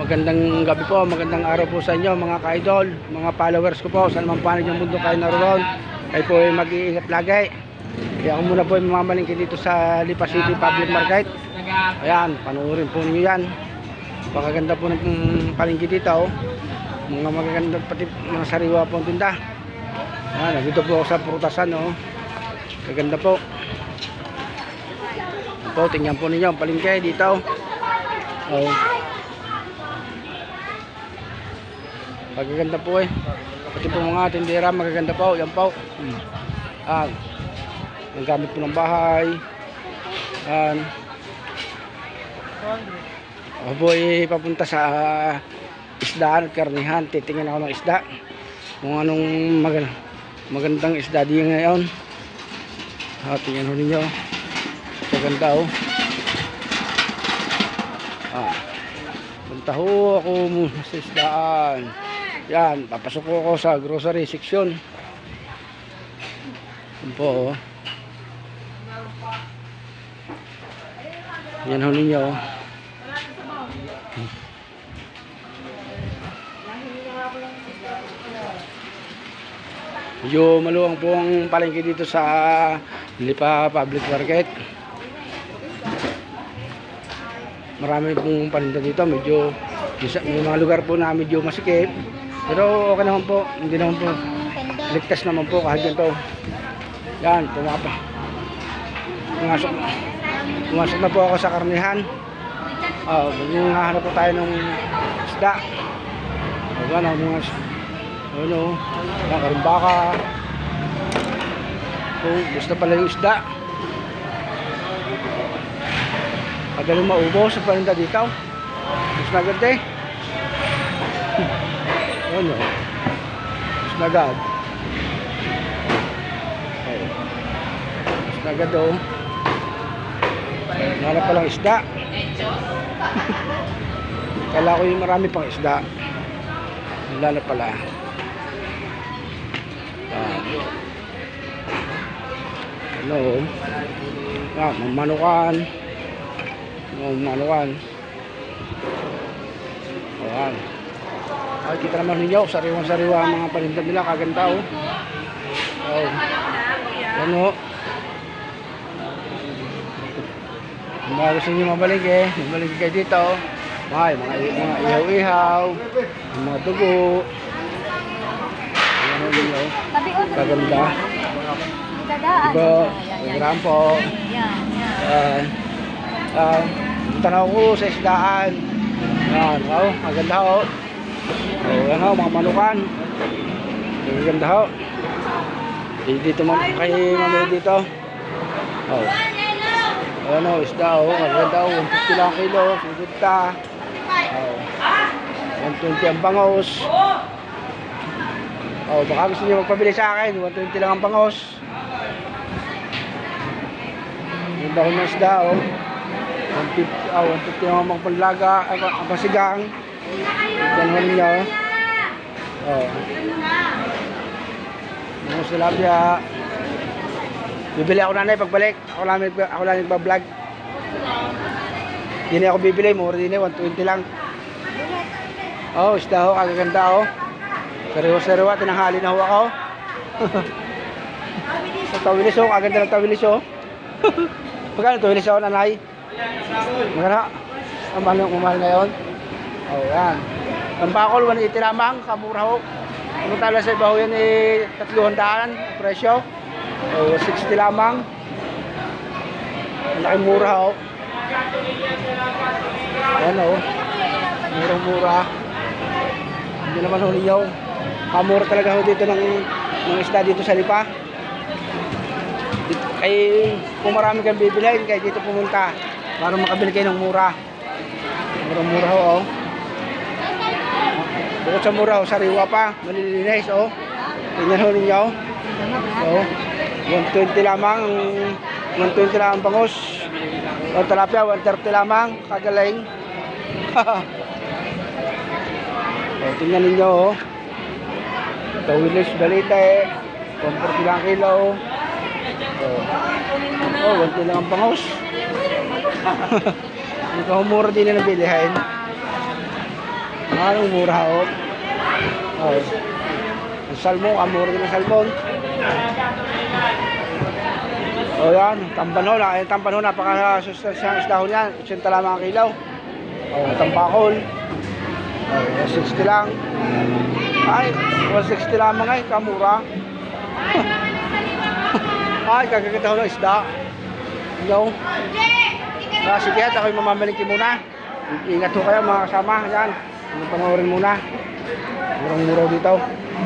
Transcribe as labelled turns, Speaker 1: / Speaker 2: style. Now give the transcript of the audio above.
Speaker 1: magandang gabi po, magandang araw po sa inyo mga ka-idol, mga followers ko po, saan man panig yung mundo kayo naroon. Kayo po ay mag-iingat lagi. Kaya ako muna po ay mamamalingki dito sa Lipa City Public Market. Ayan, panoorin po niyo yan. Pakaganda po ng palingki dito. Mga magaganda pati mga sariwa po ang tinda. Ayan, nandito po ako sa prutasan. Kaganda po. Po, tingnan po ninyo ang palingki dito. Magaganda po pati po mga tindera magaganda po. Yan po. Ang gamit po ng bahay. Ako po ay papunta sa isdaan at karnihan. Titingin ako ng isda kung anong magandang isda di ngayon. Tingnan ho ninyo. Maganda punta ho ako muna sa isdaan. Yan, papasok ko ako sa grocery section. Yan po. Yan ho ninyo. Medyo maluwang po ang palengke dito sa Lipa Public Market. Marami pong paninda dito. Medyo may mga lugar po na medyo masikip. Pero okay naman po. Hindi naman po. Ligtas naman po kahit ganito. Yan, pumasok na po ako sa karnihan. Maghahanap po tayo ng isda. Karimbaka. Gusto pala yung isda. Pagaling maubos sa paninda dito. Mas nagad mas nagad. Mas nagad Nalap palang isda. Kala ko yung marami pang isda. Nalap pala. Mamanukan. Ayan. Kita naman ninyo, sariwang-sariwa ang mga paninda nila, kaganda Ano? Mga gusto nyo mabalik kayo dito. Mga ihaw-ihaw, mga dugo. Ayan ninyo. Kaganda. Diba? Magram po. Tanaw ko sa isdaan. Yan, maganda yan mga manukan. Maganda dito kay mamaya dito. Ayan isda maganda 150 lang kilo, sigurta. 120 ang bangos. Baka gusto niyo magpabili sa akin, 120 lang ang bangos. Yung dahon ng isda 150 lang ang panlaga, ang pasigang. Ganun niya mga silabya. Bibili ako nanay pagbalik. Ako lang nagbablog. Hindi ako bibili, mura din 120 lang. Isda kagaganda Sariwa-sariwa, tinanghali na ako. Sa tawilis kaganda ng tawilis Magkano tawilis nanay? Magkano? Ang mahal ngayon? Yan. Ang bakol, 180 lamang, kamura Ano tala sa ibaho yan 300 presyo. 60 lamang. Ang laking mura Yan murang-mura. Hindi naman ninyo. Kamura talaga dito ng isda dito sa Lipa. Kung marami kang bibilhin, kaya dito pumunta para makabili kayo ng mura. Murang-mura Bukod sa mura sariwa pa, malilinis Tingnan ninyo. 120 lamang, 120 lang ang bangus. Talapia 130 lamang, kagaling. Tingnan ninyo tawilis balite, 140 lang kilo. 120 lang ang bangus. Ito mura din na bilihin. Anong mura ho? Oh. Ang salmon, ang mura din ang salmon. O yan, tamban ho na. Yung tamban ho, napaka-sustansya isda ho yan. 80 lamang ang kilaw. O, tampakol. O, 160 lang. Ay, 160 lamang ay, kamura. Ay, kagaganda ho ng isda. Yo. Sige, at ako'y mamamalingki muna. Ingat ho kayo mga kasama. Yan. Panoorin muna. Murang-muraw dito.